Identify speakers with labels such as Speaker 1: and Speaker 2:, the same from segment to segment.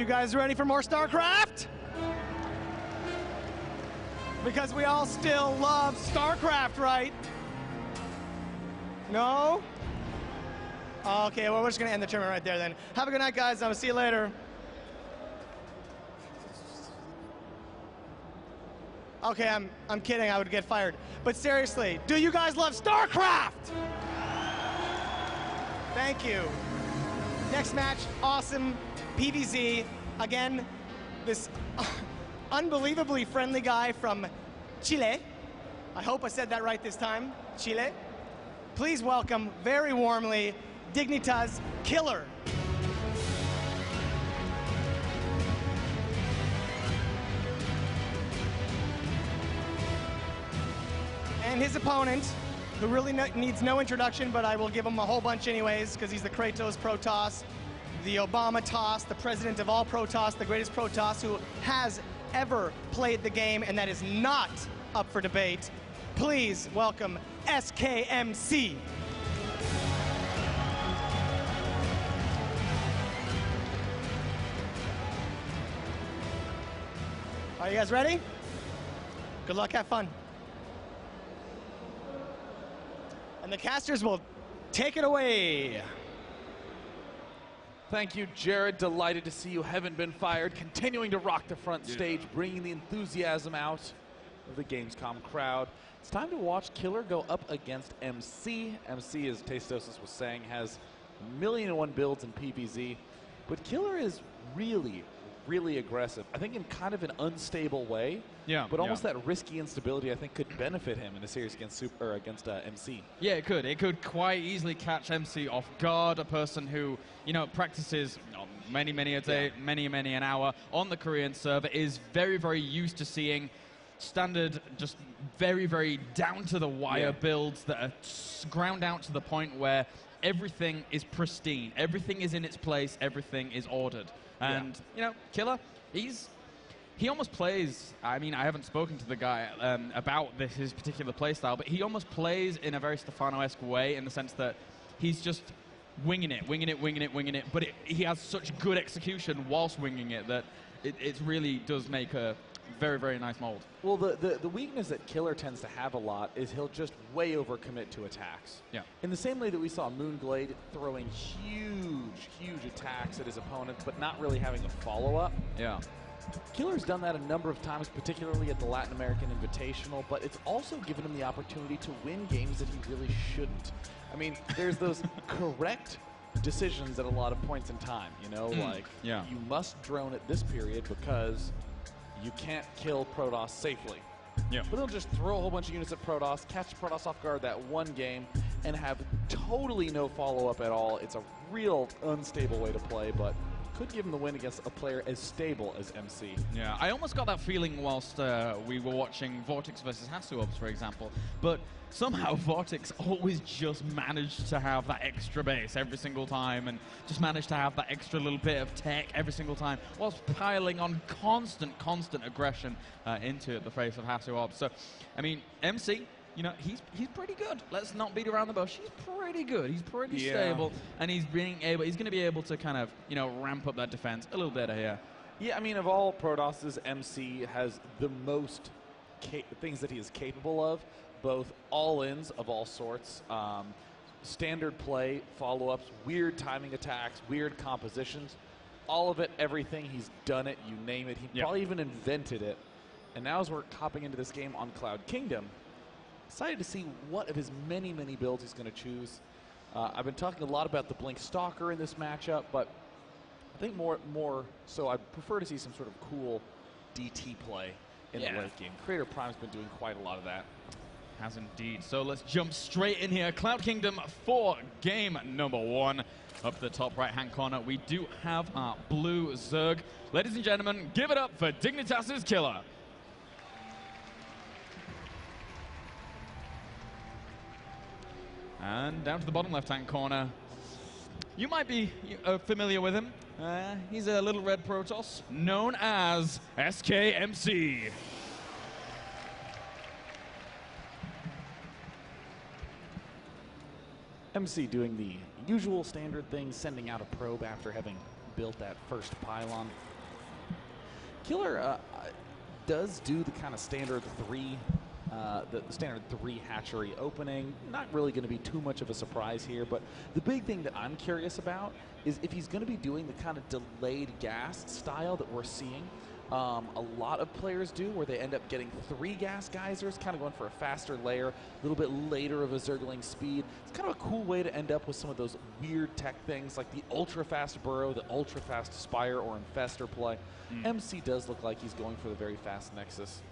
Speaker 1: guys ready for more Starcraft? Because we all still love Starcraft, right? No? Okay, well, we're just going to end the tournament right there then. Have a good night, guys. I'll see you later. Okay, I'm kidding. I would get fired. But seriously, do you guys love Starcraft? Thank you. Next match, awesome. PVZ. Again, this unbelievably friendly guy from Chile. I hope I said that right this time. Chile. Please welcome very warmly Dignitas KilleR. And his opponent, who really needs no introduction, but I will give him a whole bunch anyways, because he's the Kratos Protoss, the Obama Toss, the president of all Protoss, the greatest Protoss who has ever played the game, and that is not up for debate. Please welcome SKMC. Are you guys ready? Good luck, have fun. And the casters will take it away.
Speaker 2: Thank you, Jared. Delighted to see you. Haven't been fired. Continuing to rock the front stage, bringing the enthusiasm out of the Gamescom crowd. It's time to watch KilleR go up against MC. MC, as Tastosis was saying, has 1,000,001 builds in PvZ. But KilleR is really, really aggressive. I think in kind of an unstable way.
Speaker 3: Yeah.
Speaker 2: But almost that risky instability, I think, could benefit him in a series against MC.
Speaker 3: Yeah, it could. It could quite easily catch MC off guard. A person who, you know, practices many a day, many an hour on the Korean server, is very, very used to seeing standard, just very down to the wire builds that are ground out to the point where everything is pristine, everything is in its place, everything is ordered. And you know, KilleR, he almost plays, I mean, I haven't spoken to the guy about his particular playstyle, but he almost plays in a very Stefano-esque way, in the sense that he's just winging it, but he has such good execution whilst winging it that it really does make a very, very nice mold.
Speaker 2: Well, the weakness that KilleR tends to have a lot is he'll just way overcommit to attacks.
Speaker 3: Yeah.
Speaker 2: In the same way that we saw Moonglade throwing huge attacks at his opponents, but not really having a follow-up.
Speaker 3: Yeah.
Speaker 2: KilleR's done that a number of times, particularly at the Latin American Invitational, but it's also given him the opportunity to win games that he really shouldn't. I mean, there's those correct decisions at a lot of points in time, you know, like you must drone at this period because you can't kill Protoss safely.
Speaker 3: Yeah.
Speaker 2: But they'll just throw a whole bunch of units at Protoss, catch Protoss off guard that one game, and have totally no follow-up at all. It's a real unstable way to play, but could give him the win against a player as stable as MC.
Speaker 3: Yeah, I almost got that feeling whilst we were watching Vortex versus Hasuobs, for example. But somehow Vortex always just managed to have that extra base every single time, and just managed to have that extra little bit of tech every single time, whilst piling on constant aggression into the face of Hasuobs. So, I mean, MC, you know, he's pretty good. Let's not beat around the bush. He's pretty good. He's pretty stable, and he's going to be able to kind of, you know, ramp up that defense a little bit here.
Speaker 2: Yeah, I mean, of all Protosses, MC has the most things that he is capable of, both all-ins of all sorts, standard play, follow-ups, weird timing attacks, weird compositions, all of it, everything. He's done it. You name it. He probably even invented it. And now as we're hopping into this game on Cloud Kingdom, excited to see what of his many builds he's going to choose. I've been talking a lot about the Blink Stalker in this matchup, but I think more so I'd prefer to see some sort of cool DT play in the late game. Creator Prime's been doing quite a lot of that.
Speaker 3: Has indeed. So let's jump straight in here. Cloud Kingdom for game number 1. Up the top right-hand corner, we do have our blue Zerg. Ladies and gentlemen, give it up for Dignitas' KilleR. And down to the bottom left-hand corner, you might be familiar with him. He's a little red Protoss known as SKMC.
Speaker 2: MC doing the usual standard thing, sending out a probe after having built that first pylon. KilleR does do the kind of standard the standard 3 hatchery opening. Not really going to be too much of a surprise here, but the big thing that I'm curious about is if he's going to be doing the kind of delayed gas style that we're seeing a lot of players do, where they end up getting 3 gas geysers, kind of going for a faster layer, a little bit later of a Zergling speed. It's kind of a cool way to end up with some of those weird tech things like the ultra-fast Burrow, the ultra-fast Spire or Infestor play. MC does look like he's going for the very fast Nexus.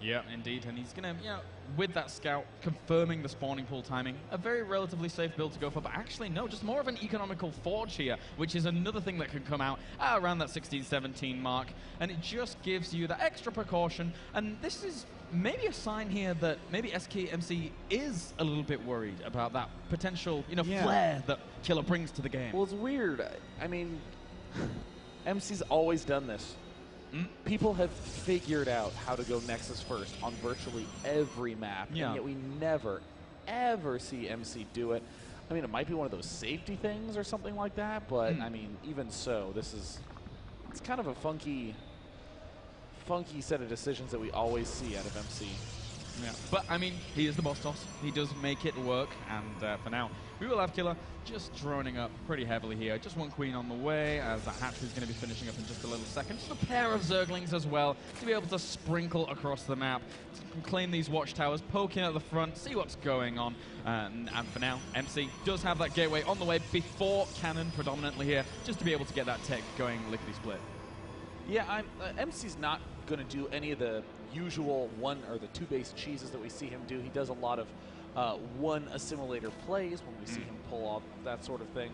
Speaker 3: Yeah, indeed, and he's going to, with that scout, confirming the spawning pool timing, a very relatively safe build to go for, but actually, no, just more of an economical Forge here, which is another thing that can come out around that 16-17 mark, and it just gives you that extra precaution, and this is maybe a sign here that maybe SKMC is a little bit worried about that potential, flair that KilleR brings to the game.
Speaker 2: Well, it's weird. I mean, MC's always done this. People have figured out how to go Nexus first on virtually every map, and yet we never, ever see MC do it. I mean, it might be one of those safety things or something like that, but I mean, even so, it's kind of a funky set of decisions that we always see out of MC.
Speaker 3: Yeah, but I mean, he is the boss toss. He does make it work, and for now, we will have KilleR just droning up pretty heavily here. Just one queen on the way, as that hatchery is going to be finishing up in just a little second. Just a pair of Zerglings as well, to be able to sprinkle across the map, to claim these watchtowers, poke in at the front, see what's going on. And for now, MC does have that gateway on the way before cannon predominantly here, just to be able to get that tech going lickety-split.
Speaker 2: Yeah, MC's not going to do any of the usual 1 or the 2 base cheeses that we see him do. He does a lot of 1 assimilator plays when we see him pull off that sort of thing.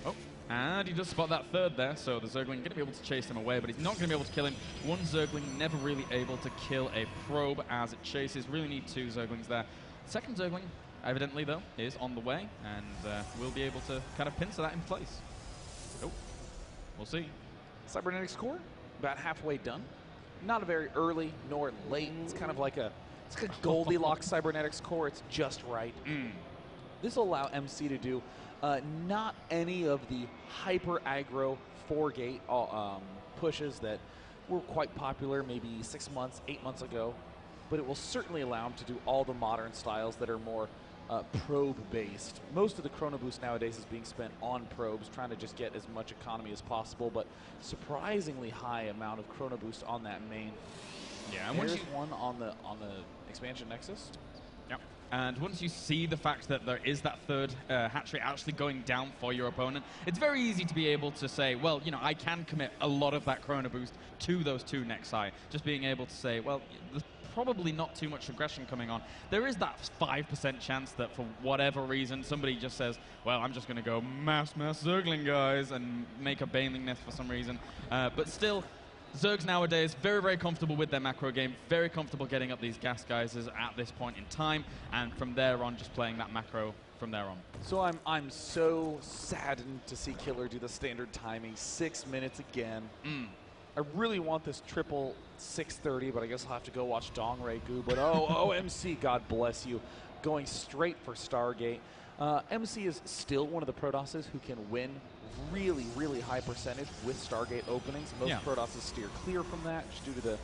Speaker 3: Oh, and he does spot that 3rd there, so the Zergling going to be able to chase him away, but he's not going to be able to kill him. 1 Zergling never really able to kill a probe as it chases. Really need 2 Zerglings there. 2nd Zergling, evidently though, is on the way, and we'll be able to kind of pincer that in place. Oh, we'll see.
Speaker 2: Cybernetics core, about halfway done. Not a very early nor late. It's kind of like a Goldilocks cybernetics core. It's just right. This will allow MC to do not any of the hyper aggro 4-gate pushes that were quite popular maybe 6 months, 8 months ago, but it will certainly allow him to do all the modern styles that are more probe-based. Most of the Chrono Boost nowadays is being spent on probes, trying to just get as much economy as possible, but surprisingly high amount of Chrono Boost on that main.
Speaker 3: Yeah, and
Speaker 2: there's one on the expansion Nexus.
Speaker 3: Yep. And once you see the fact that there is that 3rd hatchery actually going down for your opponent, it's very easy to be able to say, well, I can commit a lot of that Chrono Boost to those 2 Nexi. Just being able to say, well, probably not too much aggression coming on. There is that 5% chance that for whatever reason somebody just says, well, I'm just going to go mass Zergling guys and make a Baneling Nest for some reason. But still, Zergs nowadays very, very comfortable with their macro game, very comfortable getting up these gas geysers at this point in time, and from there on just playing that macro from there on.
Speaker 2: So I'm so saddened to see KilleR do the standard timing, 6 minutes again. I really want this triple 630, but I guess I'll have to go watch Dongray Goo. But MC, God bless you, going straight for Stargate. MC is still one of the Protosses who can win really, really high percentage with Stargate openings. Most Protosses steer clear from that just due to the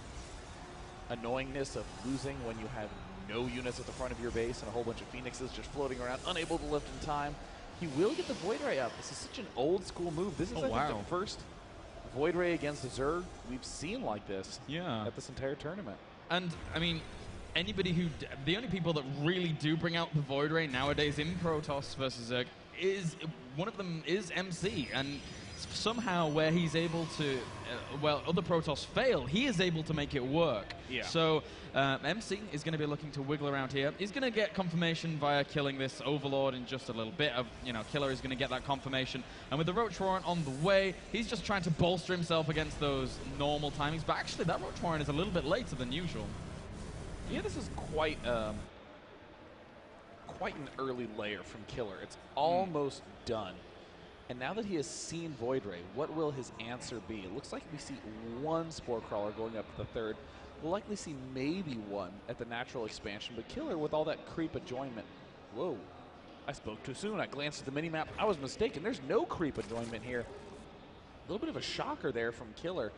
Speaker 2: annoyingness of losing when you have no units at the front of your base and a whole bunch of Phoenixes just floating around, unable to lift in time. He will get the Void Ray up. This is such an old school move. This is I think the first Void Ray against the Zerg we've seen like this at this entire tournament.
Speaker 3: And, I mean, the only people that really do bring out the Void Ray nowadays in Protoss versus Zerg one of them is MC, and somehow where he's able to, other Protoss fail, he is able to make it work.
Speaker 2: Yeah.
Speaker 3: So MC is going to be looking to wiggle around here. He's going to get confirmation via killing this Overlord in just a little bit. KilleR is going to get that confirmation. And with the Roach Warren on the way, he's just trying to bolster himself against those normal timings. But actually, that Roach Warren is a little bit later than usual.
Speaker 2: Yeah, this is quite an early layer from KilleR. It's almost done. And now that he has seen Void Ray, what will his answer be? It looks like we see 1 Spore Crawler going up to the 3rd. We'll likely see maybe 1 at the natural expansion, but KilleR with all that creep adjoinment. Whoa, I spoke too soon. I glanced at the minimap. I was mistaken. There's no creep adjoinment here. A little bit of a shocker there from KilleR.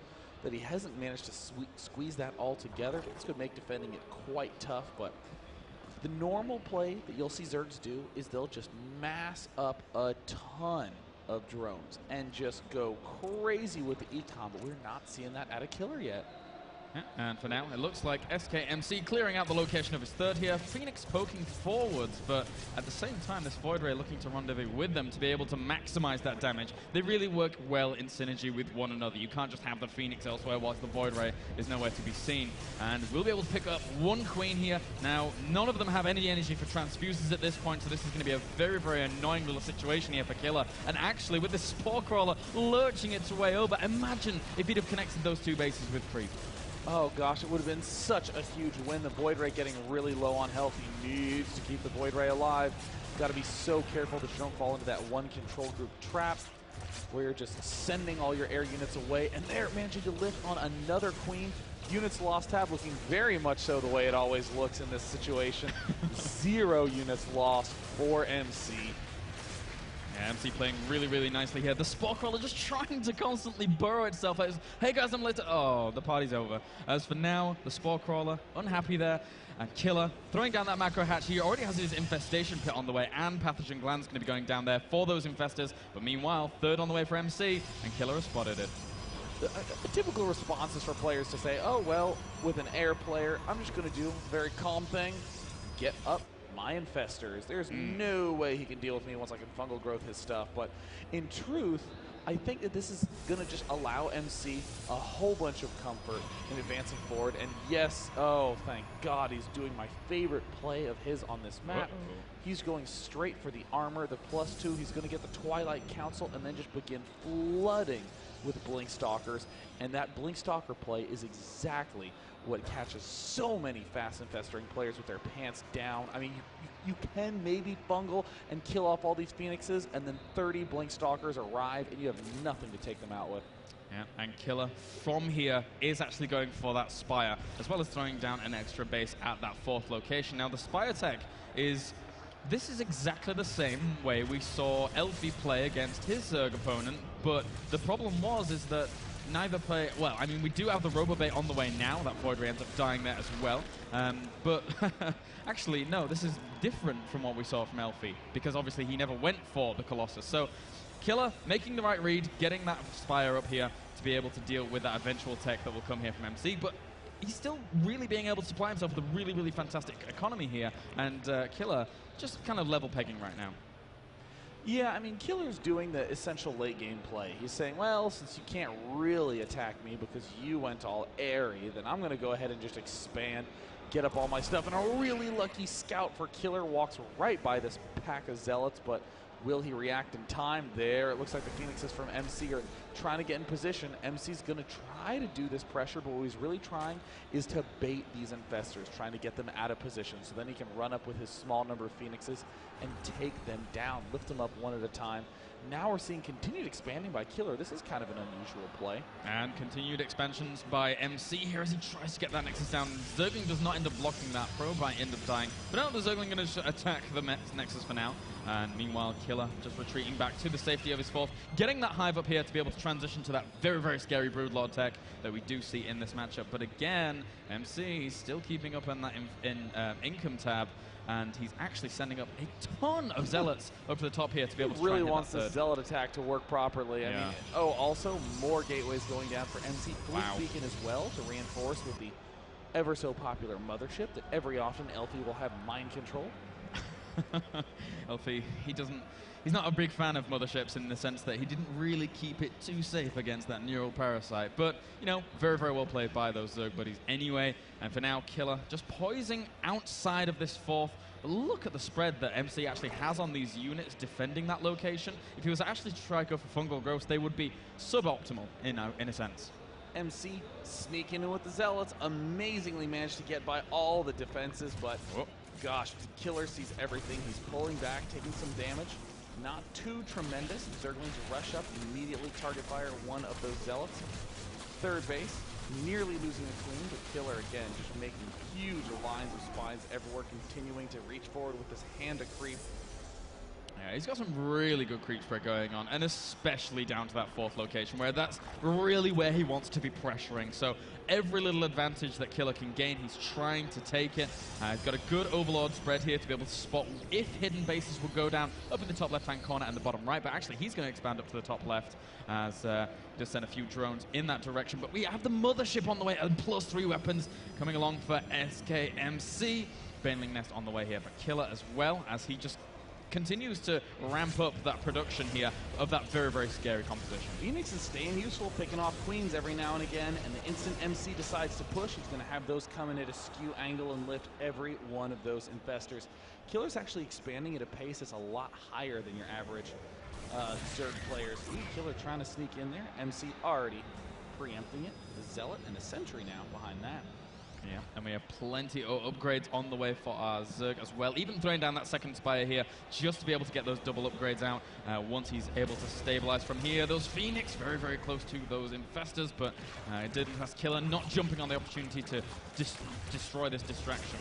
Speaker 2: that he hasn't managed to squeeze that all together. This could make defending it quite tough, but the normal play that you'll see Zergs do is they'll just mass up a ton of drones and just go crazy with the econ, but we're not seeing that out of KilleR yet.
Speaker 3: Yeah, and for now, it looks like SKMC clearing out the location of his third here. Phoenix poking forwards, but at the same time, this Void Ray looking to rendezvous with them to be able to maximize that damage. They really work well in synergy with one another. You can't just have the Phoenix elsewhere whilst the Void Ray is nowhere to be seen. And we'll be able to pick up one Queen here. Now, none of them have any energy for transfuses at this point, so this is going to be a very, very annoying little situation here for KilleR. And actually, with the Spore Crawler lurching its way over, imagine if he'd have connected those two bases with creep.
Speaker 2: Oh gosh, it would have been such a huge win. The Void Ray getting really low on health. He needs to keep the Void Ray alive. Got to be so careful that you don't fall into that one control group trap where you're just sending all your air units away. And they're managing to lift on another Queen. Units lost tab looking very much so the way it always looks in this situation. 0 units lost for MC.
Speaker 3: MC playing really, really nicely here. The Spore Crawler just trying to constantly burrow itself. As, hey guys, I'm later. Oh, the party's over. As for now, the Spore Crawler, unhappy there. And KilleR throwing down that macro hatch. He already has his infestation pit on the way, and Pathogen Gland's going to be going down there for those infestors. But meanwhile, third on the way for MC, and KilleR has spotted it.
Speaker 2: The typical response is for players to say, oh, well, with an air player, I'm just going to do a very calm thing. Get up my infestors. There's no way he can deal with me once I can fungal growth his stuff. But in truth, I think that this is going to just allow MC a whole bunch of comfort in advancing forward. And yes, oh, thank God, he's doing my favorite play of his on this map. He's going straight for the armor, the +2. He's going to get the Twilight Council and then just begin flooding with Blink Stalkers. And that Blink Stalker play is exactly what catches so many fast infestering players with their pants down. I mean, you can maybe fungal and kill off all these Phoenixes, and then 30 Blink Stalkers arrive, and you have nothing to take them out with.
Speaker 3: Yeah, and KilleR from here is actually going for that Spire, as well as throwing down an extra base at that 4th location. Now, the Spire tech is... This is exactly the same way we saw Elfie play against his Zerg opponent, but the problem is that neither play... Well, I mean, we do have the Robobait on the way now. That Void Ray ends up dying there as well. But actually, no, this is different from what we saw from Elfie, because obviously he never went for the Colossus. So KilleR making the right read, getting that Spire up here to be able to deal with that eventual tech that will come here from MC. But he's still really being able to supply himself with a really, really fantastic economy here. And KilleR just kind of level pegging right now.
Speaker 2: Yeah, I mean, KilleR's doing the essential late game play. He's saying, well, since you can't really attack me because you went all airy, then I'm going to go ahead and just expand, get up all my stuff. And a really lucky scout for KilleR walks right by this pack of Zealots, but will he react in time? There, it looks like the Phoenixes from MC are trying to get in position. MC's going to try to do this pressure, but what he's really trying is to bait these infestors, trying to get them out of position, so then he can run up with his small number of Phoenixes and take them down, lift them up one at a time. Now we're seeing continued expanding by KilleR. This is kind of an unusual play.
Speaker 3: And continued expansions by MC here as he tries to get that Nexus down. Zergling does not end up blocking that. Probite end up dying. But now the Zergling going to attack the Nexus for now. And meanwhile, KilleR just retreating back to the safety of his 4th. Getting that Hive up here to be able to transition to that very, very scary Broodlord tech that we do see in this matchup. But again, MC still keeping up on that income tab. And he's actually sending up a ton of Zealots up to the top here to be able to
Speaker 2: really wants the Zealot attack to work properly. I mean, oh, also more gateways going down for MC. Fleet Beacon as well to reinforce with the ever so popular Mothership that every often Elfie will have mind control.
Speaker 3: Elfie, he's not a big fan of Motherships in the sense that he didn't really keep it too safe against that neural parasite. But, you know, very, very well played by those Zerg buddies anyway. And for now, KilleR just poising outside of this 4th. But look at the spread that MC actually has on these units defending that location. If he was actually to try to go for fungal growth, they would be suboptimal in a sense.
Speaker 2: MC sneaking in with the Zealots, amazingly managed to get by all the defenses, but gosh, KilleR sees everything. He's pulling back, taking some damage. Not too tremendous. Zerglings rush up, immediately target fire one of those Zealots. 3rd base, nearly losing a Queen, but KilleR again just making huge lines of spines everywhere, continuing to reach forward with this hand of creep.
Speaker 3: Yeah, he's got some really good creep spread going on, and especially down to that fourth location, where that's really where he wants to be pressuring. So every little advantage that KilleR can gain, he's trying to take it. He's got a good overlord spread here to be able to spot if hidden bases will go down up in the top left-hand corner and the bottom right, but actually he's going to expand up to the top left as just send a few drones in that direction. But we have the mothership on the way, and +3 weapons coming along for SKMC. Baneling Nest on the way here for KilleR as well, as he just continues to ramp up that production here of that very, very scary composition.
Speaker 2: Phoenix is staying useful, picking off queens every now and again, and the instant MC decides to push, he's going to have those come in at a skew angle and lift every one of those infestors. KilleR's actually expanding at a pace that's a lot higher than your average Zerg players. KilleR trying to sneak in there, MC already preempting it, the Zealot and a Sentry now behind that.
Speaker 3: Yeah, and we have plenty of upgrades on the way for our Zerg as well. Even throwing down that second Spire here just to be able to get those double upgrades out once he's able to stabilize from here. Those Phoenix very, very close to those Infestors, but it didn't pass KilleR, not jumping on the opportunity to destroy this distraction.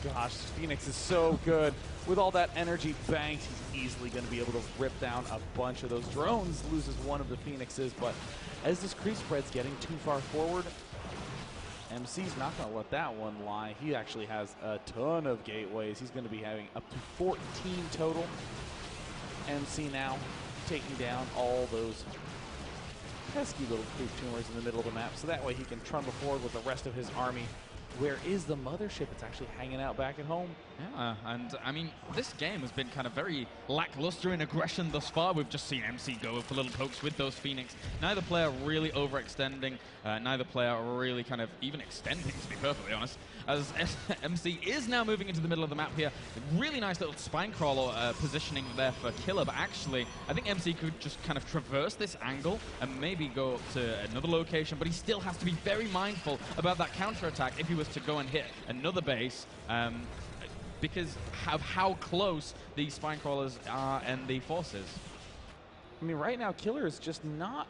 Speaker 2: Gosh, Phoenix is so good. With all that energy banked, he's easily going to be able to rip down a bunch of those drones. Loses one of the Phoenixes, but as this creep spread's getting too far forward, MC's not going to let that one lie. He actually has a ton of gateways. He's going to be having up to 14 total. MC now taking down all those pesky little creep tumors in the middle of the map, so that way he can trundle forward with the rest of his army. Where is the mothership? It's actually hanging out back at home.
Speaker 3: Yeah, and I mean, this game has been kind of very lackluster in aggression thus far. We've just seen MC go for little pokes with those Phoenix. Neither player really overextending, neither player really kind of even extending, to be perfectly honest, as MC is now moving into the middle of the map here. Really nice little spine crawler positioning there for KilleR, but actually, I think MC could just kind of traverse this angle and maybe go up to another location, but he still has to be very mindful about that counterattack if he was to go and hit another base, because of how close the spine crawlers are and the forces.
Speaker 2: I mean, right now, KilleR is just not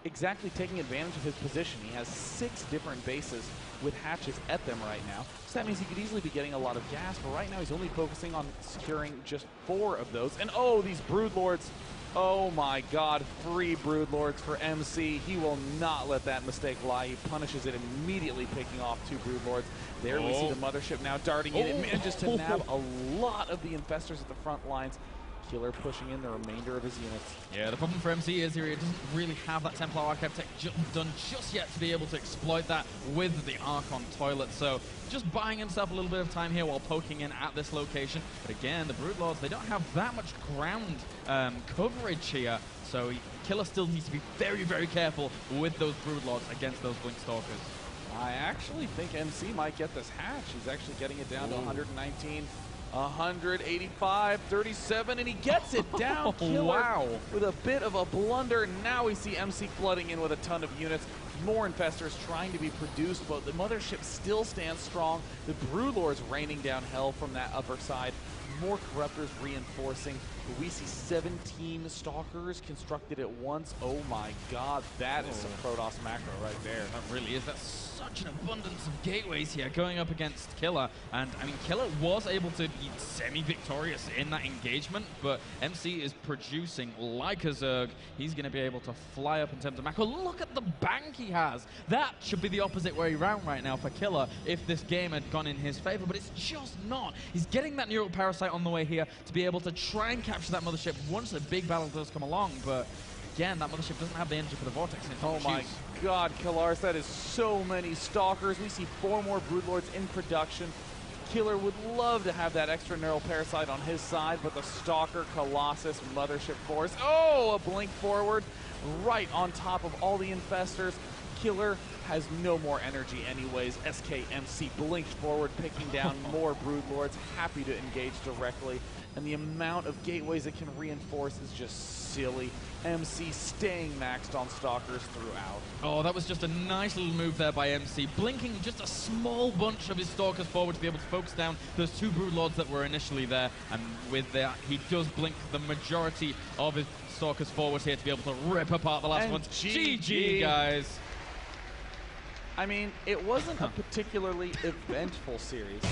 Speaker 2: exactly taking advantage of his position. He has 6 different bases with hatches at them right now, so that means he could easily be getting a lot of gas, but right now he's only focusing on securing just 4 of those. And oh, these Broodlords. Oh my god, 3 Broodlords for MC. He will not let that mistake lie. He punishes it immediately, picking off 2 Broodlords. There we see the mothership now darting in. It manages to nab a lot of the infestors at the front lines. KilleR pushing in the remainder of his units.
Speaker 3: Yeah, the problem for MC is here he doesn't really have that Templar Architect done just yet to be able to exploit that with the Archon Toilet. So just buying himself a little bit of time here while poking in at this location. But again, the Broodlords, they don't have that much ground coverage here. So KilleR still needs to be very, very careful with those Broodlords against those Blink Stalkers.
Speaker 2: I actually think MC might get this hatch. He's actually getting it down to 119. 185, 37, and he gets it down. KilleR
Speaker 3: Wow.
Speaker 2: With a bit of a blunder. Now we see MC flooding in with a ton of units. More infestors trying to be produced, but the mothership still stands strong. The Broodlords raining down hell from that upper side. More Corruptors reinforcing. We see 17 Stalkers constructed at once. Oh my god, that is some Protoss macro right there.
Speaker 3: That really is. That's such an abundance of gateways here going up against KilleR. And I mean, KilleR was able to be semi-victorious in that engagement, but MC is producing like a Zerg. He's going to be able to fly up in terms of macro. Look at the bank he has. That should be the opposite way around right now for KilleR if this game had gone in his favor, but it's just not. He's getting that neural parasite on the way here to be able to try and capture that mothership once the big battle does come along, but again, that mothership doesn't have the energy for the Vortex. And
Speaker 2: oh my god, KilleR, that is so many Stalkers. We see 4 more Broodlords in production. KilleR would love to have that extra neural parasite on his side, but the Stalker, Colossus, Mothership Force. Oh, a blink forward right on top of all the infestors. KilleR has no more energy anyways. SKMC blinked forward, picking down more Broodlords, happy to engage directly. And the amount of gateways it can reinforce is just silly. MC staying maxed on Stalkers throughout.
Speaker 3: Oh, that was just a nice little move there by MC, blinking just a small bunch of his Stalkers forward to be able to focus down those 2 Broodlords that were initially there. And with that, he does blink the majority of his Stalkers forward here to be able to rip apart the last ones. GG, guys.
Speaker 2: I mean, it wasn't a particularly eventful series.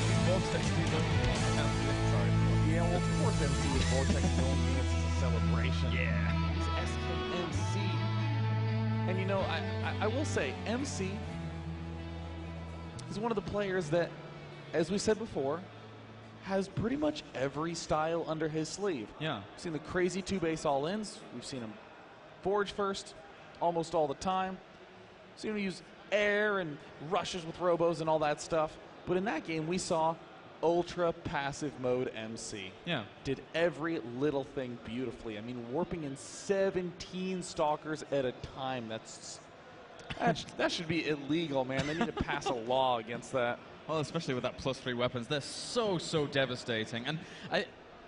Speaker 4: Yeah,
Speaker 2: well, of course MC is Vortex Zone units is a celebration.
Speaker 3: Yeah.
Speaker 2: He's SKMC. And you know, I will say, MC is one of the players that, as we said before, has pretty much every style under his sleeve.
Speaker 3: Yeah.
Speaker 2: We've seen the crazy 2-base all-ins. We've seen him forge first almost all the time. Seen him use air and rushes with robos and all that stuff. But in that game, we saw ultra passive mode MC.
Speaker 3: Yeah.
Speaker 2: Did every little thing beautifully. I mean, warping in 17 stalkers at a time. That should be illegal, man. They need to pass a law against that.
Speaker 3: Well, especially with that +3 weapons, they're so devastating. And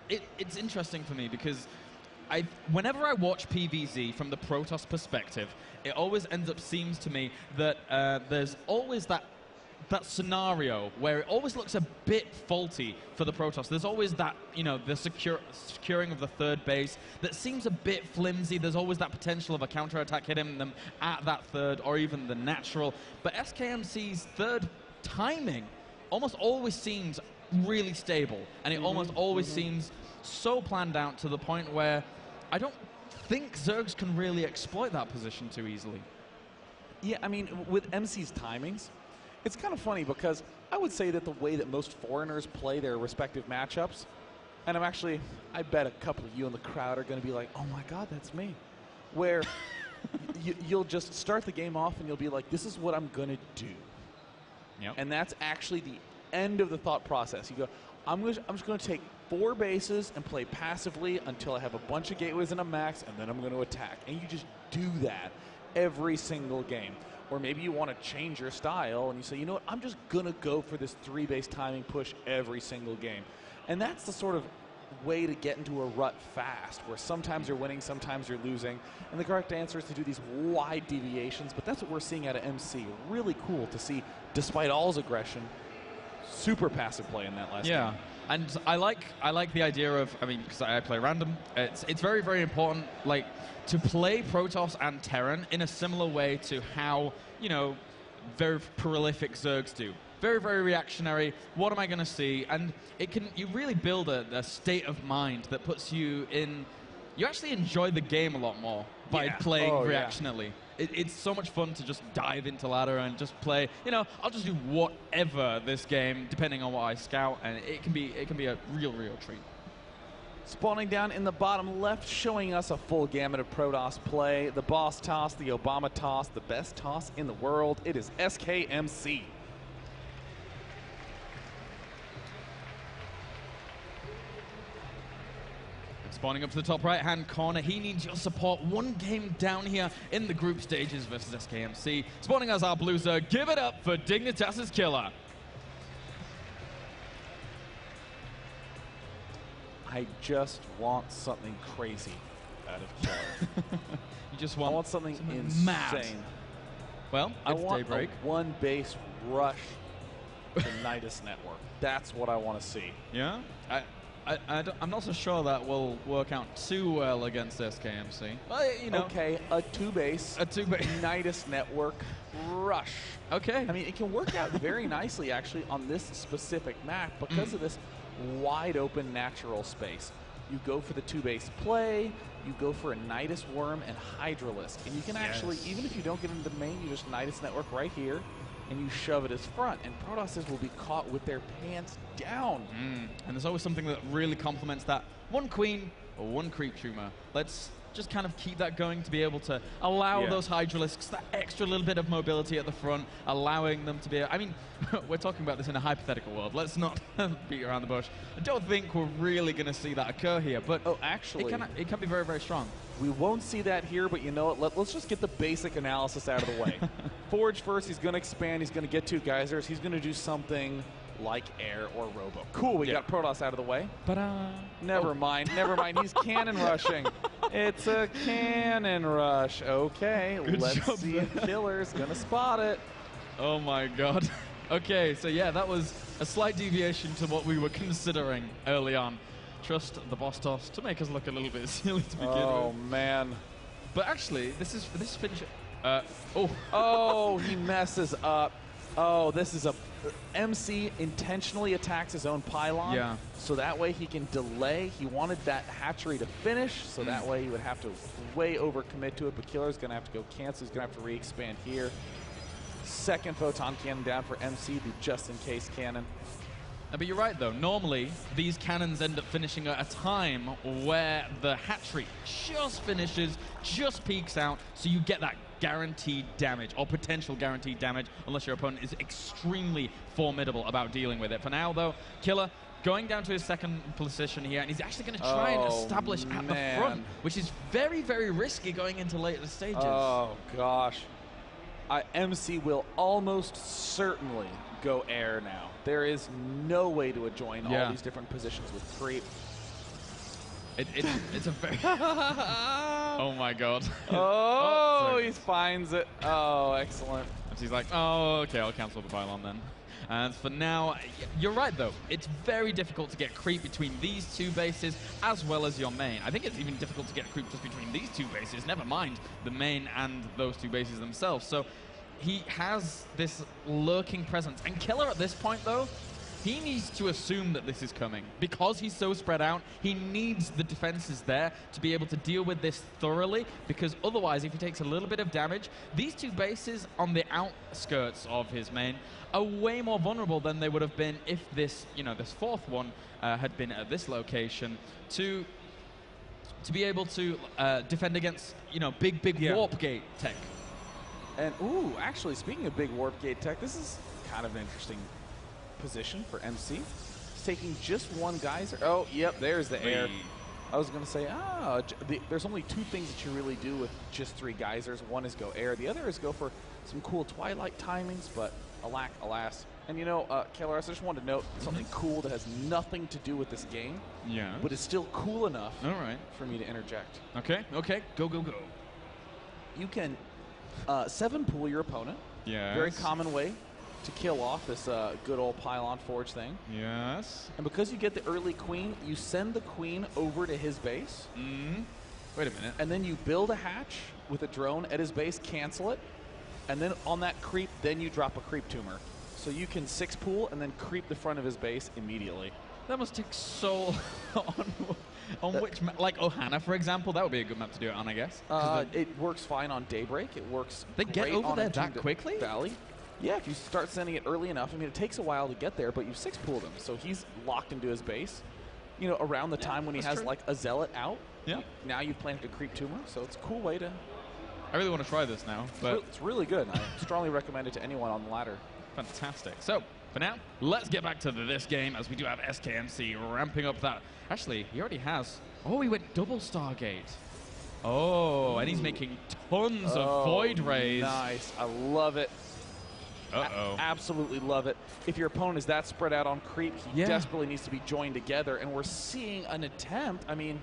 Speaker 3: it's interesting for me because whenever I watch PvZ from the Protoss perspective, it always seems to me that there's always that scenario where it always looks a bit faulty for the Protoss. There's always that, you know, the securing of the third base that seems a bit flimsy. There's always that potential of a counterattack hitting them at that third or even the natural. But SKMC's third timing almost always seems really stable, and it almost always seems so planned out to the point where I don't think Zergs can really exploit that position too easily.
Speaker 2: Yeah, I mean, with MC's timings, it's kind of funny because I would say that the way that most foreigners play their respective matchups, and I bet a couple of you in the crowd are going to be like, oh my God, that's me. Where you'll just start the game off and you'll be like, this is what I'm going to do.
Speaker 3: Yep.
Speaker 2: And that's actually the end of the thought process. You go, I'm just going to take 4 bases and play passively until I have a bunch of gateways and a max, and then I'm going to attack. And you just do that every single game. Or maybe you want to change your style and you say, you know what, I'm just going to go for this 3-base timing push every single game. And that's the sort of way to get into a rut fast, where sometimes you're winning, sometimes you're losing. And the correct answer is to do these wide deviations, but that's what we're seeing out of MC. Really cool to see, despite all's aggression, super passive play in that last game.
Speaker 3: Yeah, and I like the idea of, I mean, because I play random, it's very important, like, to play Protoss and Terran in a similar way to how, you know, very prolific Zergs do. Very reactionary. What am I going to see? And you really build a state of mind that puts you in, you actually enjoy the game a lot more by playing reactionarily. It's so much fun to just dive into ladder and just play, you know, I'll just do whatever this game, depending on what I scout, and it can be a real treat.
Speaker 2: Spawning down in the bottom left, showing us a full gamut of Protoss play. The boss toss, the Obama toss, the best toss in the world. It is SKMC.
Speaker 3: Spawning up to the top right-hand corner, he needs your support. One game down here in the group stages versus SKMC. Spawning as our blue Zerg, give it up for Dignitas's KilleR.
Speaker 2: I just want something crazy out of KilleR.
Speaker 3: You just
Speaker 2: I want something insane.
Speaker 3: Mad. Well,
Speaker 2: I want
Speaker 3: Daybreak.
Speaker 2: a 1-base rush to Nidus Network. That's what I want to see.
Speaker 3: Yeah? I'm not so sure that will work out too well against SKMC. Well, you know.
Speaker 2: Okay, a 2-base Nidus Network rush.
Speaker 3: Okay.
Speaker 2: I mean, it can work out very nicely, actually, on this specific map because of this wide open natural space. You go for the 2-base play, you go for a Nidus Worm and Hydralisk. And you can actually, even if you don't get into the main, you just Nidus Network right here, and you shove it as front. And Protoss will be caught with their pants down.
Speaker 3: And there's always something that really complements that. 1 queen or 1 creep tumor. Let's just kind of keep that going to be able to allow those Hydralisks that extra little bit of mobility at the front, allowing them to be, I mean, we're talking about this in a hypothetical world. Let's not beat around the bush. I don't think we're really going to see that occur here, but
Speaker 2: actually,
Speaker 3: it can be very strong.
Speaker 2: We won't see that here, but you know what? Let's just get the basic analysis out of the way. Forge first, he's going to expand, he's going to get 2 geysers, he's going to do something like air or robo. Cool, we got Protoss out of the way. Never mind, he's cannon rushing. It's a cannon rush. Okay, let's see if KilleR's gonna spot it.
Speaker 3: Oh my God. Okay, so yeah, that was a slight deviation to what we were considering early on. Trust the boss toss to make us look a little bit silly to begin with.
Speaker 2: Oh man.
Speaker 3: But actually, this finish.
Speaker 2: Oh, he messes up. Oh, this is a... MC intentionally attacks his own pylon.
Speaker 3: Yeah.
Speaker 2: So that way he can delay. He wanted that hatchery to finish, so that way he would have to way overcommit to it. But KilleR's going to have to go cancel. He's going to have to re-expand here. Second photon cannon down for MC, the just-in-case cannon.
Speaker 3: But you're right, though. Normally, these cannons end up finishing at a time where the hatchery just finishes, just peaks out, so you get that guaranteed damage, or potential guaranteed damage, unless your opponent is extremely formidable about dealing with it. For now, though, KilleR going down to his second position here, and he's actually going to try and establish at the front, which is very, very risky going into later stages.
Speaker 2: Oh, gosh. MC will almost certainly go air now. There is no way to join all these different positions with creep.
Speaker 3: It's a very... oh, my God.
Speaker 2: Oh, he finds it. Oh, excellent.
Speaker 3: And she's like, oh, okay, I'll cancel the pylon then. And for now, you're right, though. It's very difficult to get creep between these two bases as well as your main. I think it's even difficult to get creep just between these two bases, never mind the main and those two bases themselves. So he has this lurking presence. And KilleR at this point, though, he needs to assume that this is coming. Because he's so spread out, he needs the defenses there to be able to deal with this thoroughly, because otherwise, if he takes a little bit of damage, these two bases on the outskirts of his main are way more vulnerable than they would have been if this, this fourth one had been at this location to be able to defend against, big warp gate tech.
Speaker 2: And, ooh, actually, speaking of big warp gate tech, this is kind of an interesting position for MC. He's taking just one geyser. Oh, yep, there's the air. I was going to say, there's only two things that you really do with just 3 geysers. One is go air. The other is go for some cool twilight timings, but alas. And KilleR, I just wanted to note something cool that has nothing to do with this game, but is still cool enough for me to interject.
Speaker 3: Okay, go.
Speaker 2: You can 7-pool your opponent.
Speaker 3: Yes.
Speaker 2: Very common way to kill off this good old pylon forge thing.
Speaker 3: Yes.
Speaker 2: And because you get the early queen, you send the queen over to his base.
Speaker 3: Wait a minute.
Speaker 2: And then you build a hatch with a drone at his base, cancel it, and then on that creep, then you drop a creep tumor. So you can 6-pool and then creep the front of his base immediately.
Speaker 3: That must take so on which like Ohana, for example, that would be a good map to do it on, I guess.
Speaker 2: It works fine on Daybreak. It works
Speaker 3: They get
Speaker 2: great
Speaker 3: over
Speaker 2: on
Speaker 3: there that quickly?
Speaker 2: Valley. Yeah, if you start sending it early enough. I mean, it takes a while to get there, but you 6-pooled him. So he's locked into his base, around the time when he has, like, a Zealot out.
Speaker 3: Yeah.
Speaker 2: Now you've planted a creep tumor, so it's a cool way to...
Speaker 3: I really want to try this now. But
Speaker 2: it's really good. I strongly recommend it to anyone on the ladder.
Speaker 3: Fantastic. So, for now, let's get back to this game, as we do have SKMC ramping up that. Actually, he already has. Oh, he went double Stargate. Oh, and he's making tons of Void Rays.
Speaker 2: Nice. I love it. Absolutely love it. If your opponent is that spread out on creep, he desperately needs to be joined together, and we're seeing an attempt. I mean,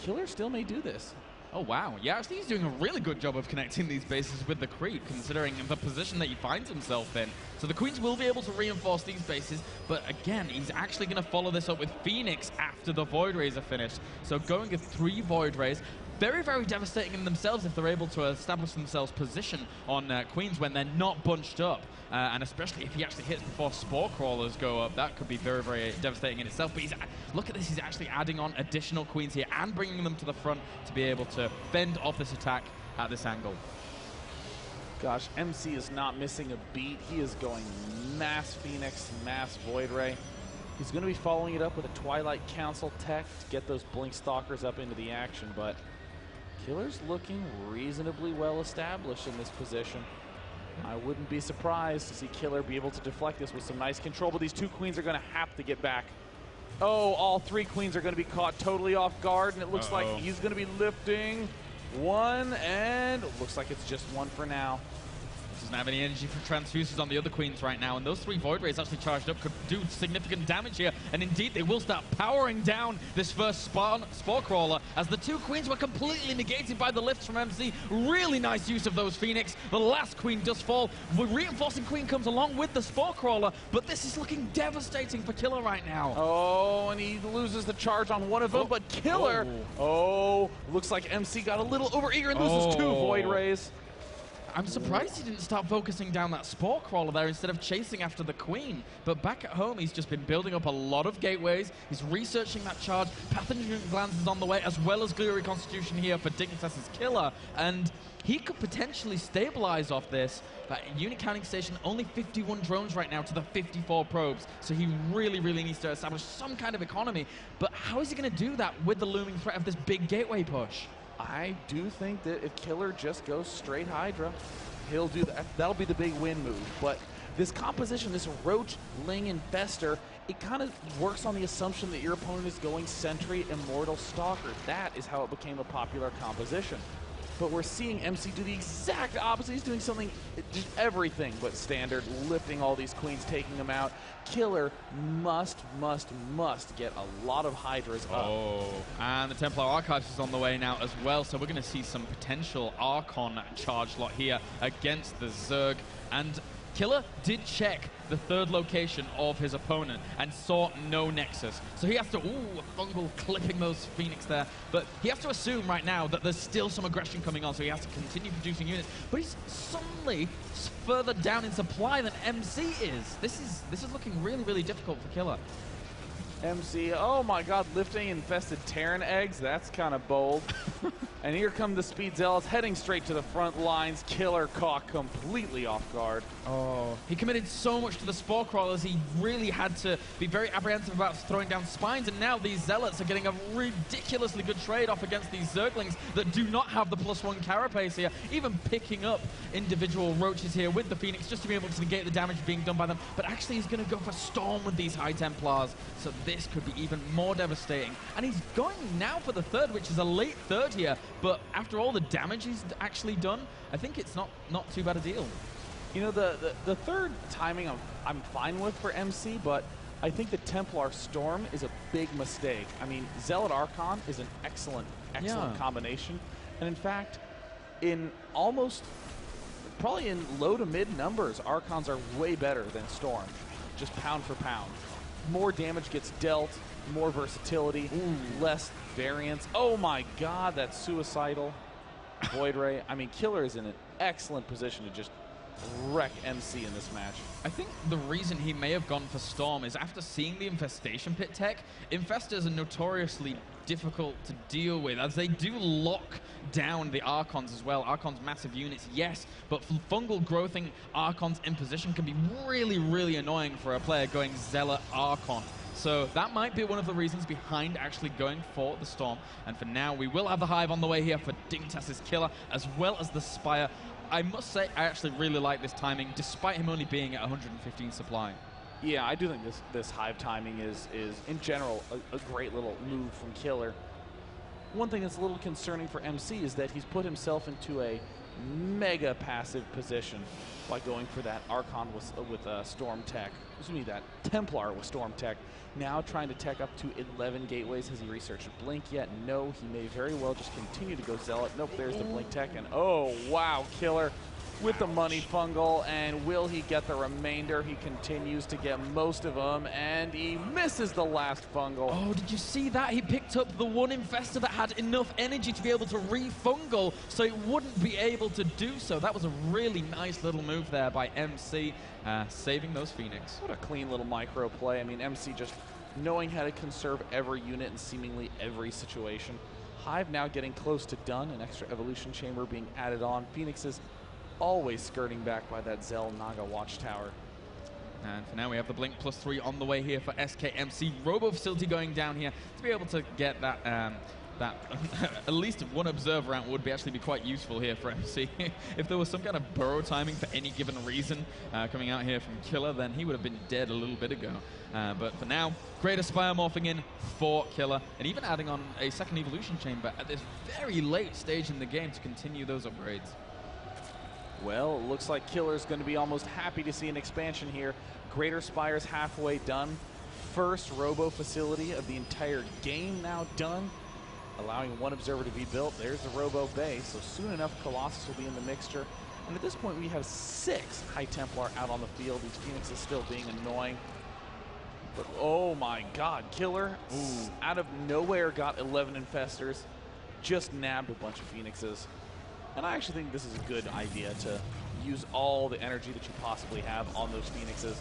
Speaker 2: KilleR still may do this.
Speaker 3: Oh, wow. Yeah, actually, he's doing a really good job of connecting these bases with the creep, considering the position that he finds himself in. So the Queens will be able to reinforce these bases, but again, he's actually going to follow this up with Phoenix after the Void Rays are finished. So going with 3 Void Rays, very, very devastating in themselves if they're able to establish themselves position on Queens when they're not bunched up. And especially if he actually hits before Spore Crawlers go up, that could be very, very devastating in itself. But look at this, he's actually adding on additional Queens here and bringing them to the front to be able to fend off this attack at this angle.
Speaker 2: Gosh, MC is not missing a beat. He is going mass Phoenix, mass Void Ray. He's going to be following it up with a Twilight Council tech to get those Blink Stalkers up into the action, but KilleR's looking reasonably well established in this position. I wouldn't be surprised to see KilleR be able to deflect this with some nice control, but these 2 Queens are going to have to get back. Oh, all 3 Queens are going to be caught totally off guard, and it looks like he's going to be lifting 1, and it looks like it's just 1 for now.
Speaker 3: Doesn't have any energy for transfuses on the other Queens right now, and those 3 Void Rays actually charged up could do significant damage here, and indeed they will start powering down this first Spore Crawler as the 2 Queens were completely negated by the lifts from MC. Really nice use of those Phoenix. The last Queen does fall. The reinforcing Queen comes along with the Spore Crawler, but this is looking devastating for KilleR right now.
Speaker 2: Oh, and he loses the charge on one of them, but KilleR, looks like MC got a little overeager and loses 2 Void Rays.
Speaker 3: I'm surprised he didn't start focusing down that Spore Crawler there instead of chasing after the Queen. But back at home, he's just been building up a lot of gateways. He's researching that charge. Pathogen Glands is on the way, as well as Glory Constitution here for Dignitas's KilleR. And he could potentially stabilize off this. But unit counting station, only 51 drones right now to the 54 probes. So he really, really needs to establish some kind of economy. But how is he going to do that with the looming threat of this big gateway push?
Speaker 2: I do think that if KilleR just goes straight Hydra, he'll do that. That'll be the big win move. But this composition, this Roach, Ling, Infester, it kind of works on the assumption that your opponent is going Sentry, Immortal, Stalker. That is how it became a popular composition. But we're seeing MC do the exact opposite. He's doing something, just everything but standard, lifting all these queens, taking them out. KilleR must get a lot of Hydras up.
Speaker 3: Oh, and the Templar Archives is on the way now as well, so we're going to see some potential Archon charge lot here against the Zerg. And KilleR did check the third location of his opponent and saw no Nexus. So he has to, Fungal clipping those Phoenix there. But he has to assume right now that there's still some aggression coming on, so he has to continue producing units. But he's suddenly further down in supply than MC is. This is looking really, really difficult for KilleR.
Speaker 2: MC, oh my god, lifting infested Terran eggs, that's kind of bold. And here come the Speed Zealots heading straight to the front lines. KilleR caught completely off guard.
Speaker 3: Oh, he committed so much to the Spore Crawlers, he really had to be very apprehensive about throwing down spines, and now these Zealots are getting a ridiculously good trade-off against these Zerglings that do not have the +1 carapace here, even picking up individual Roaches here with the Phoenix just to be able to negate the damage being done by them, but actually he's going to go for Storm with these High Templars, so this could be even more devastating. And he's going now for the third, which is a late third here, but after all the damage he's actually done, I think it's not too bad a deal.
Speaker 2: You know, the third timing I'm fine with for MC, but I think the Templar Storm is a big mistake. I mean, Zealot Archon is an excellent combination. And in fact, in probably in low to mid numbers, Archons are way better than Storm, just pound for pound. More damage gets dealt, more versatility, less variance. Oh my god, that's suicidal. Void Ray. I mean, KilleR is in an excellent position to just wreck MC in this match.
Speaker 3: I think the reason he may have gone for Storm is after seeing the Infestation Pit tech, Infestors are notoriously difficult to deal with, as they do lock down the Archons as well. Archons massive units, yes, but fungal growthing Archons in position can be really, really annoying for a player going Zealot Archon. So that might be one of the reasons behind actually going for the Storm. And for now, we will have the Hive on the way here for Dignitas's KilleR, as well as the Spire. I must say, I actually really like this timing, despite him only being at 115 supply.
Speaker 2: Yeah, I do think this Hive timing is in general, a great little move from KilleR. One thing that's a little concerning for MC is that he's put himself into a mega passive position by going for that Archon with Storm Tech. Excuse me, that Templar with Storm Tech. Now trying to tech up to 11 gateways. Has he researched Blink yet? No, he may very well just continue to go Zealot. Nope, there's the Blink Tech, and oh, wow, KilleR with the money fungal, and will he get the remainder? He continues to get most of them, and he misses the last fungal.
Speaker 3: Oh, did you see that? He picked up the one Infestor that had enough energy to be able to re-fungal, so it wouldn't be able to do so. That was a really nice little move there by MC, saving those Phoenix.
Speaker 2: What a clean little micro play. I mean, MC just knowing how to conserve every unit in seemingly every situation. Hive now getting close to done, an extra evolution chamber being added on. Phoenix is always skirting back by that Zell Naga watchtower.
Speaker 3: And for now, we have the Blink +3 on the way here for SKMC. Robo Facility going down here to be able to get that, at least one observer out would actually be quite useful here for MC. If there was some kind of burrow timing for any given reason coming out here from KilleR, then he would have been dead a little bit ago. But for now, Greater Spire morphing in for KilleR, and even adding on a second evolution chamber at this very late stage in the game to continue those upgrades.
Speaker 2: Well, it looks like KilleR's going to be almost happy to see an expansion here. Greater Spire's halfway done. First Robo Facility of the entire game now done, allowing one observer to be built. There's the Robo base, so soon enough Colossus will be in the mixture. And at this point we have 6 High Templar out on the field. These Phoenixes still being annoying. But oh my god, KilleR out of nowhere got 11 Infestors, just nabbed a bunch of Phoenixes. And I actually think this is a good idea to use all the energy that you possibly have on those Phoenixes.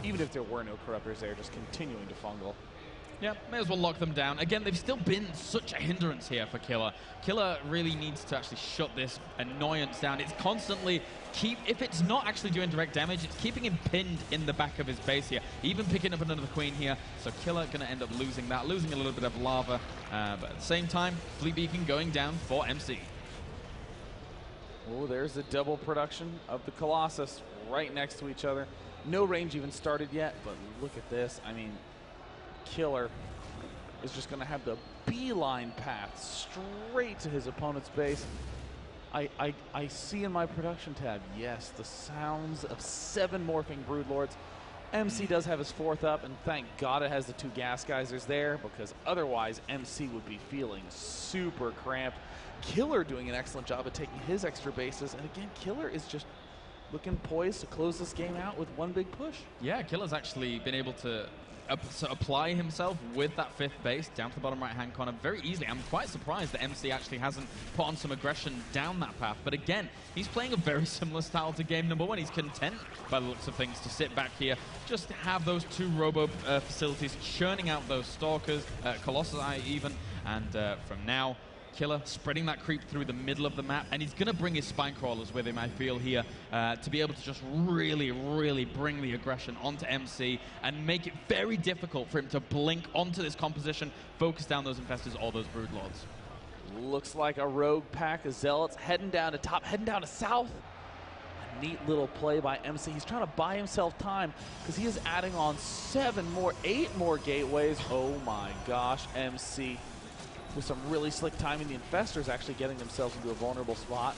Speaker 2: Even if there were no Corruptors there, just continuing to fungal.
Speaker 3: Yeah, may as well lock them down. Again, they've still been such a hindrance here for KilleR. KilleR really needs to actually shut this annoyance down. It's constantly if it's not actually doing direct damage, it's keeping him pinned in the back of his base here. Even picking up another Queen here. So KilleR going to end up losing that, losing a little bit of lava. But at the same time, Fleet Beacon going down for MC.
Speaker 2: Oh, there's the double production of the Colossus right next to each other. No range even started yet, but look at this. I mean, KilleR is just going to have the beeline path straight to his opponent's base. I see in my production tab, yes, the sounds of 7 morphing Broodlords. MC does have his 4th up, and thank God it has the 2 gas geysers there, because otherwise MC would be feeling super cramped. KilleR doing an excellent job of taking his extra bases, and again, KilleR is just looking poised to close this game out with one big push.
Speaker 3: Yeah, KilleR's actually been able to apply himself with that 5th base down to the bottom right-hand corner very easily. I'm quite surprised that MC actually hasn't put on some aggression down that path. But again, he's playing a very similar style to game number 1. He's content, by the looks of things, to sit back here, just have those 2 robo facilities churning out those Stalkers, Colossi even, and from now, KilleR spreading that creep through the middle of the map, and he's going to bring his spine crawlers with him, I feel, here, to be able to just really, really bring the aggression onto MC and make it very difficult for him to blink onto this composition, focus down those Infestors or those Broodlords.
Speaker 2: Looks like a rogue pack of Zealots heading down to top, heading down to south. A neat little play by MC. He's trying to buy himself time because he is adding on 8 more gateways. Oh my gosh, MC. With some really slick timing, the Infestors actually getting themselves into a vulnerable spot.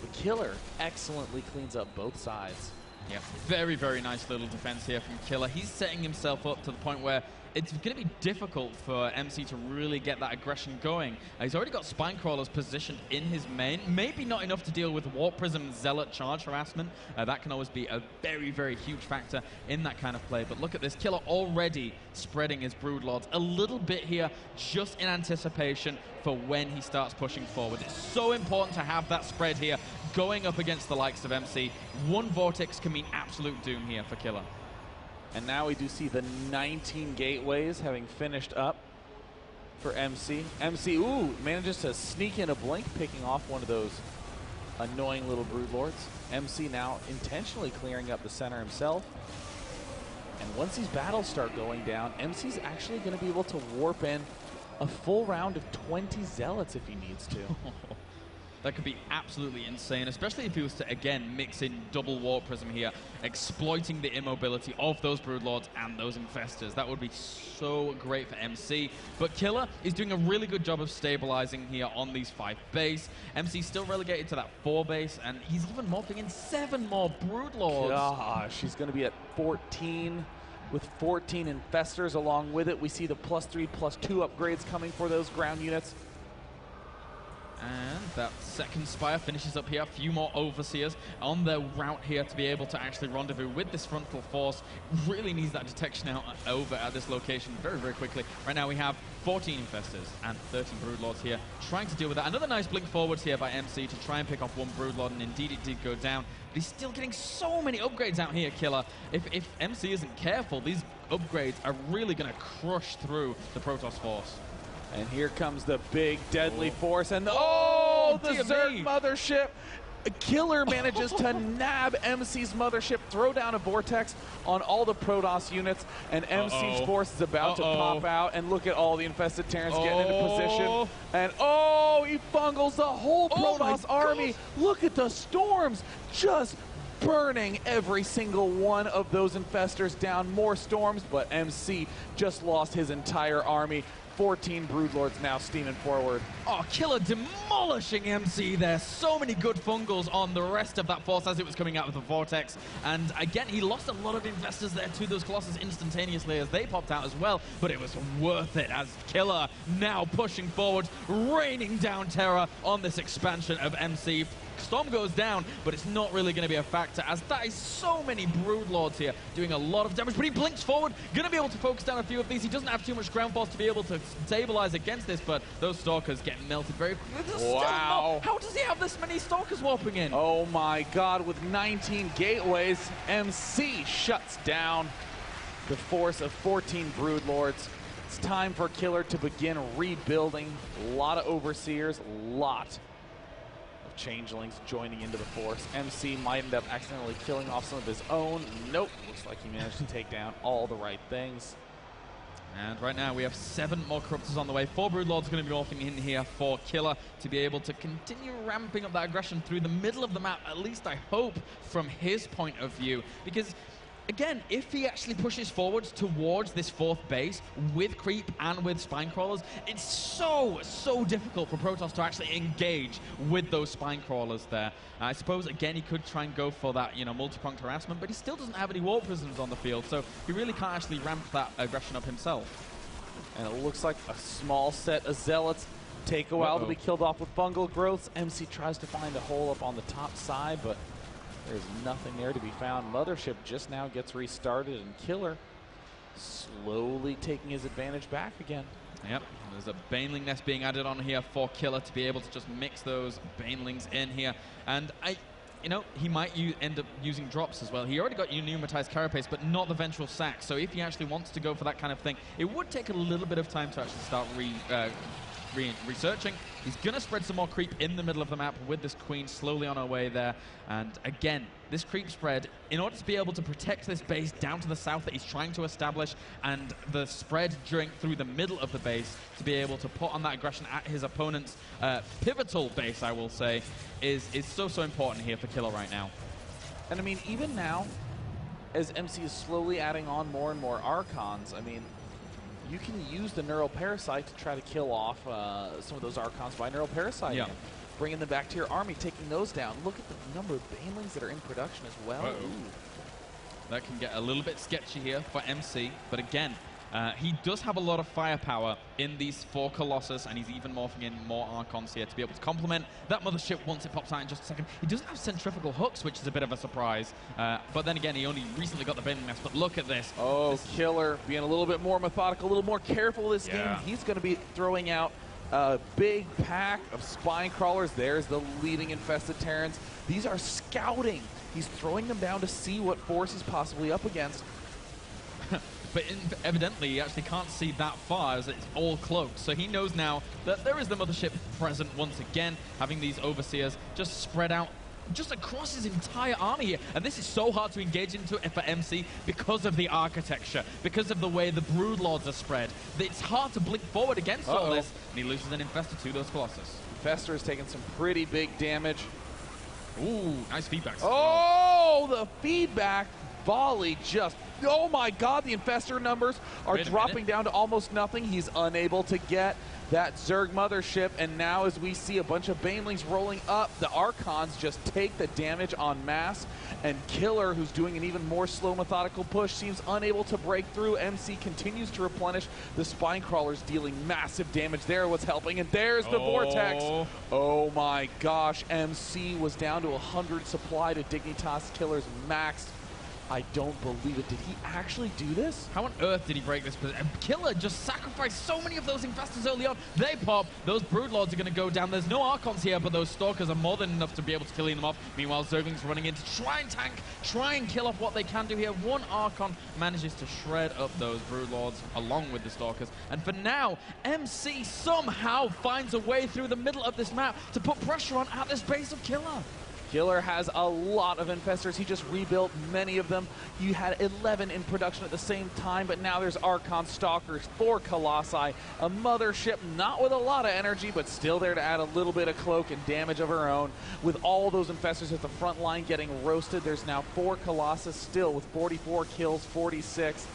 Speaker 2: The KilleR excellently cleans up both sides.
Speaker 3: Yeah, very, very nice little defense here from KilleR. He's setting himself up to the point where it's going to be difficult for MC to really get that aggression going. He's already got Spine Crawlers positioned in his main. Maybe not enough to deal with Warp Prism Zealot charge harassment. That can always be a very, very huge factor in that kind of play. But look at this. KilleR already spreading his Broodlords a little bit here just in anticipation for when he starts pushing forward. It's so important to have that spread here going up against the likes of MC. One Vortex can mean absolute doom here for KilleR.
Speaker 2: And now we do see the 19 gateways having finished up for MC. MC, ooh, manages to sneak in a blink, picking off one of those annoying little Broodlords. MC now intentionally clearing up the center himself. And once these battles start going down, MC's actually going to be able to warp in a full round of 20 Zealots if he needs to.
Speaker 3: That could be absolutely insane, especially if he was to, again, mix in double Warp Prism here, exploiting the immobility of those Broodlords and those Infestors. That would be so great for MC. But KilleR is doing a really good job of stabilizing here on these 5 base. MC's still relegated to that 4 base, and he's even morphing in 7 more Broodlords.
Speaker 2: Gosh, he's going to be at 14 with 14 Infestors along with it. We see the +3, +2 upgrades coming for those ground units.
Speaker 3: And that second Spire finishes up here. A few more Overseers on their route here to be able to actually rendezvous with this frontal force. Really needs that detection out over at this location very, very quickly. Right now we have 14 Infestors and 13 Broodlords here trying to deal with that. Another nice blink forwards here by MC to try and pick off one Broodlord, and indeed it did go down. But he's still getting so many upgrades out here, KilleR. If MC isn't careful, these upgrades are really going to crush through the Protoss force.
Speaker 2: And here comes the big deadly force, and the Zerg mothership. KilleR manages to nab MC's mothership, throw down a vortex on all the Protoss units, and MC's force is about to pop out. And look at all the infested Terrans getting into position. And he fungles the whole Protoss army. Look at the storms just burning every single one of those Infestors down. More storms, but MC just lost his entire army. 14 Broodlords now steaming forward.
Speaker 3: Oh, KilleR demolishing MC there. So many good fungals on the rest of that force as it was coming out of the Vortex. And again, he lost a lot of Infestors there to those Colossus instantaneously as they popped out as well. But it was worth it as KilleR now pushing forward, raining down terror on this expansion of MC. Storm goes down, but it's not really going to be a factor, as that is so many Brood Lords here doing a lot of damage. But he blinks forward, going to be able to focus down a few of these. He doesn't have too much ground force to be able to stabilize against this, but those Stalkers get melted very quickly.
Speaker 2: Wow.
Speaker 3: How does he have this many Stalkers warping in?
Speaker 2: Oh my god, with 19 gateways, MC shuts down the force of 14 Brood Lords. It's time for KilleR to begin rebuilding. A lot of Overseers, a lot of Changelings joining into the force. MC might end up accidentally killing off some of his own. Nope, looks like he managed to take down all the right things.
Speaker 3: And right now we have 7 more Corruptors on the way. 4 Brood Lords going to be morphing in here for KilleR to be able to continue ramping up that aggression through the middle of the map, at least I hope from his point of view. Because again, if he actually pushes forwards towards this 4th base with creep and with spine crawlers, it's so difficult for Protoss to actually engage with those spine crawlers there. I suppose, again, he could try and go for that, multi-pronged harassment, but he still doesn't have any warp prisms on the field, so he really can't actually ramp that aggression up himself.
Speaker 2: And it looks like a small set of Zealots take a while to be killed off with fungal growths. MC tries to find a hole up on the top side, but there's nothing there to be found. Mothership just now gets restarted, and KilleR slowly taking his advantage back again.
Speaker 3: Yep, there's a Baneling nest being added on here for KilleR to be able to just mix those Banelings in here. And he might end up using drops as well. He already got pneumatized carapace, but not the ventral sac. So if he actually wants to go for that kind of thing, it would take a little bit of time to actually start researching. He's going to spread some more creep in the middle of the map with this Queen slowly on her way there. And again, this creep spread, in order to be able to protect this base down to the south that he's trying to establish, and the spread through the middle of the base to be able to put on that aggression at his opponent's pivotal base, I will say, is so important here for KilleR right now.
Speaker 2: And I mean, even now, as MC is slowly adding on more and more Archons, I mean, you can use the Neural Parasite to try to kill off some of those Archons by Neural Parasite. Bringing them back to your army, taking those down. Look at the number of Banelings that are in production as well.
Speaker 3: That can get a little bit sketchy here for MC, but again, he does have a lot of firepower in these 4 Colossus, and he's even morphing in more Archons here to be able to complement that Mothership once it pops out in just a second. He doesn't have centrifugal hooks, which is a bit of a surprise, but then again, he only recently got the Baneling nest, but look at this.
Speaker 2: Oh, KilleR being a little bit more methodical, a little more careful this game. He's going to be throwing out a big pack of spine crawlers. There's the leading infested Terrans. These are scouting. He's throwing them down to see what force he's possibly up against.
Speaker 3: But evidently, he actually can't see that far as it's all cloaked. So he knows now that there is the Mothership present once again, having these Overseers just spread out just across his entire army here. And this is so hard to engage into for MC because of the architecture, because of the way the Brood Lords are spread. It's hard to blink forward against all this. And he loses an Infestor to those Colossus.
Speaker 2: Infestor has taken some pretty big damage.
Speaker 3: Ooh, nice feedback.
Speaker 2: Oh, the feedback volley just... Oh my god, the Infestor numbers are dropping down to almost nothing. He's unable to get that Zerg Mothership, and now as we see a bunch of Banelings rolling up, the Archons just take the damage en masse, and KilleR, who's doing an even more slow, methodical push, seems unable to break through. MC continues to replenish. The Spine Crawlers dealing massive damage there, what's helping, and there's the Vortex. Oh my gosh, MC was down to 100 supply to Dignitas. KilleR's maxed. I don't believe it. Did he actually do this?
Speaker 3: How on earth did he break this? KilleR just sacrificed so many of those Infestors early on. They pop. Those Brood Lords are going to go down. There's no Archons here, but those Stalkers are more than enough to be able to clean them off. Meanwhile, Zerglings running in to try and tank, try and kill off what they can do here. One Archon manages to shred up those Brood Lords along with the Stalkers. And for now, MC somehow finds a way through the middle of this map to put pressure on at this base of KilleR.
Speaker 2: KilleR has a lot of Infestors. He just rebuilt many of them. He had 11 in production at the same time, but now there's Archon Stalkers, 4 Colossi, a Mothership not with a lot of energy, but still there to add a little bit of cloak and damage of her own. With all those Infestors at the front line getting roasted, there's now 4 Colossus still with 44 kills, 46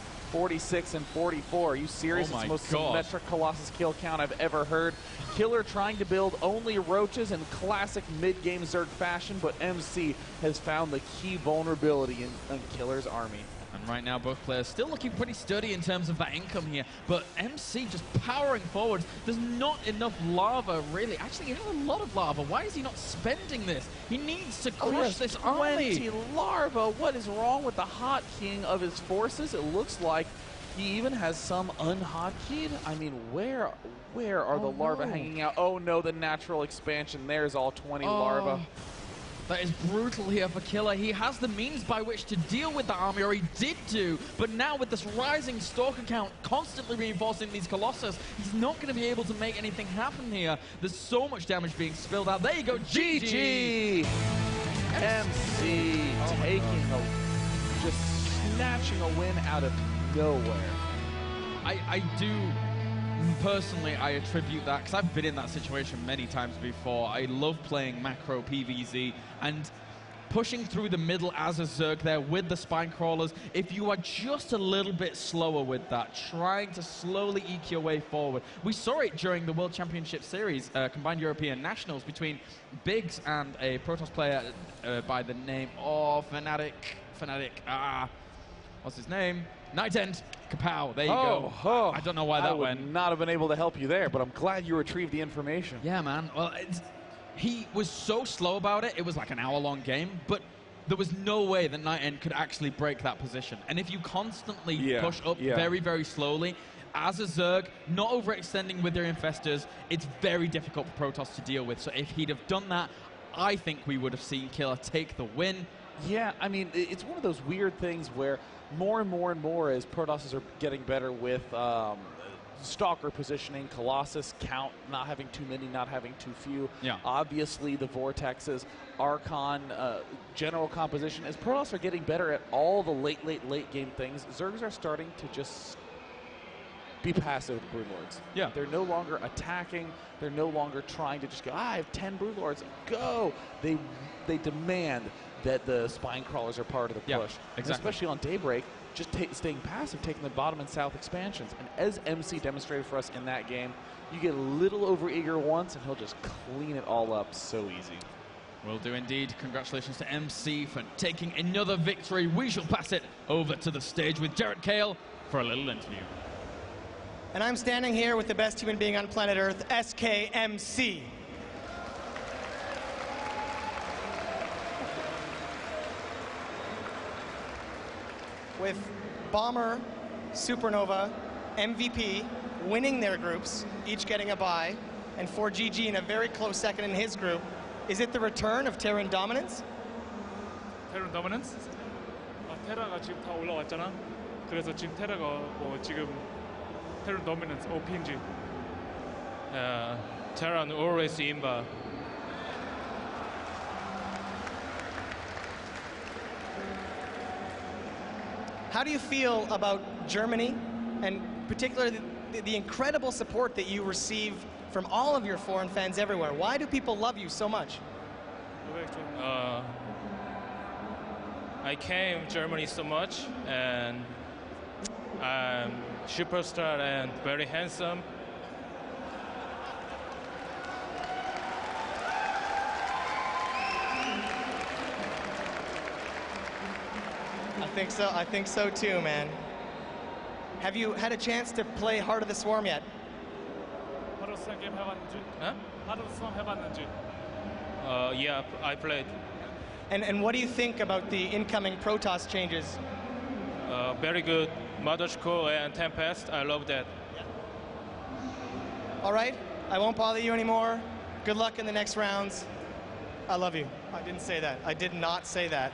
Speaker 2: and 44. Are you serious? It's the most symmetric Colossus kill count I've ever heard. KilleR trying to build only roaches in classic mid-game Zerg fashion, but MC has found the key vulnerability in KilleR's army.
Speaker 3: And right now, both players still looking pretty sturdy in terms of that income here. But MC just powering forward. There's not enough lava, really. Actually, he has a lot of lava. Why is he not spending this? He needs to crush this army.
Speaker 2: 20 larva. What is wrong with the hotkeying of his forces? It looks like he even has some unhotkeyed. I mean, where are the larvae hanging out? Oh no, the natural expansion. There's all 20 larvae.
Speaker 3: That is brutal here for KilleR. He has the means by which to deal with the army, or he did do, but now with this rising Stalker count constantly reinforcing these Colossus, he's not going to be able to make anything happen here. There's so much damage being spilled out. There you go, GG!
Speaker 2: MC just snatching a win out of nowhere.
Speaker 3: I do... Personally, I attribute that, because I've been in that situation many times before. I love playing macro PvZ, and pushing through the middle as a Zerg there with the spine crawlers, if you are just a little bit slower with that, trying to slowly eke your way forward. We saw it during the World Championship Series, Combined European Nationals, between Biggs and a Protoss player by the name of Fnatic, what's his name? Nightend. Kapow, there you go. I don't know why that went.
Speaker 2: I would not have been able to help you there, but I'm glad you retrieved the information.
Speaker 3: Yeah, man. Well, he was so slow about it. It was like an hour-long game, but there was no way that Nightend could actually break that position. And if you constantly push up very, very slowly, as a Zerg, not overextending with their infestors, it's very difficult for Protoss to deal with. So if he'd have done that, I think we would have seen KilleR take the win.
Speaker 2: Yeah, I mean, it's one of those weird things where more and more as Protosses are getting better with Stalker positioning, Colossus count, not having too many, not having too few.
Speaker 3: Yeah.
Speaker 2: Obviously, the Vortexes, Archon, general composition. As Protosses are getting better at all the late game things, Zergs are starting to just be passive with Broodlords.
Speaker 3: Yeah.
Speaker 2: They're no longer attacking. They're no longer trying to just go, I have 10 Broodlords, go! They demand that the spine crawlers are part of the push.
Speaker 3: Yeah, exactly.
Speaker 2: Especially on Daybreak, just staying passive, taking the bottom and south expansions. And as MC demonstrated for us in that game, you get a little overeager once, and he'll just clean it all up so easy.
Speaker 3: Will do indeed. Congratulations to MC for taking another victory. We shall pass it over to the stage with Jarrett Kale for a little interview.
Speaker 1: And I'm standing here with the best human being on planet Earth, SKMC. With Bomber, Supernova, MVP winning their groups, each getting a bye, and 4GG in a very close second in his group, is it the return of Terran dominance?
Speaker 4: 테란 더미넌스? 테라가 지금 다 올라왔잖아. 그래서 지금 테라가 지금 테란 더미넌스 OP인지. Terran always inba.
Speaker 1: How do you feel about Germany, and particularly the incredible support that you receive from all of your foreign fans everywhere? Why do people love you so much?
Speaker 4: I came Germany so much, and I'm superstar and very handsome.
Speaker 1: I think so too, man. Have you had a chance to play Heart of the Swarm yet?
Speaker 4: 하루스랑 게임 해봤는지? 하루스랑 해봤는지? Yeah, I played.
Speaker 1: And what do you think about the incoming Protoss changes?
Speaker 4: Very good. Mothershko and Tempest, I love that.
Speaker 1: All right, I won't bother you anymore. Good luck in the next rounds. I love you. I didn't say that. I did not say that.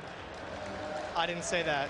Speaker 1: I didn't say that.